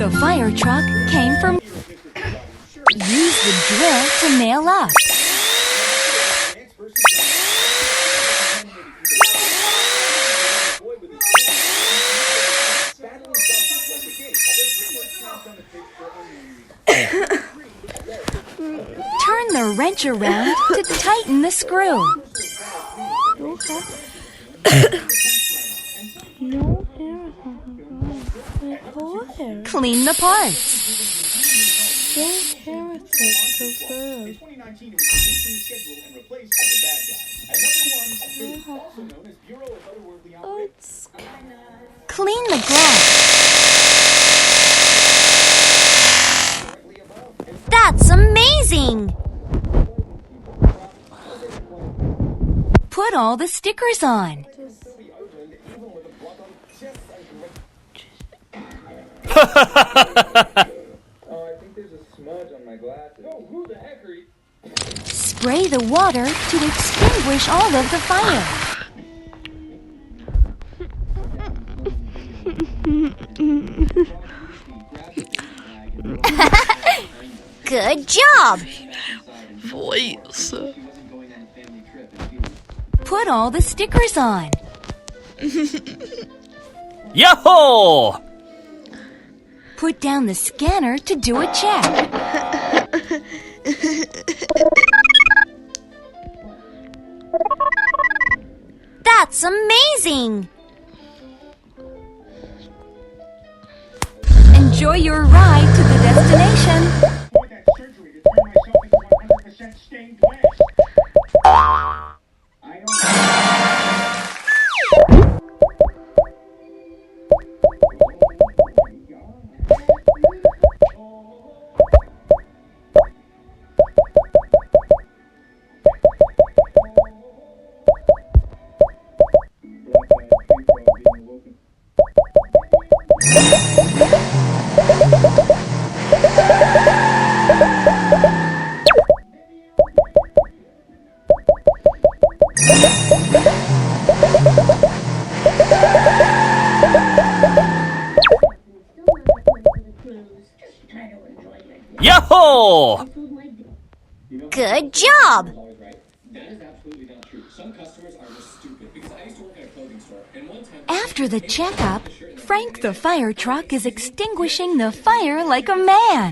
the fire truck came from. Use the drill to nail up. Turn the wrench around to tighten the screw. Clean the parts. Clean the glass. That's amazing! Put all the stickers on. Spray the water to extinguish all of the fire. Good job! Voice. Put all the stickers on. Yahoo! Put down the scanner to do a check. That's amazing! Enjoy your ride to the destination. Yahoo! Good job! After the checkup, Frank the fire truck is extinguishing the fire like a man.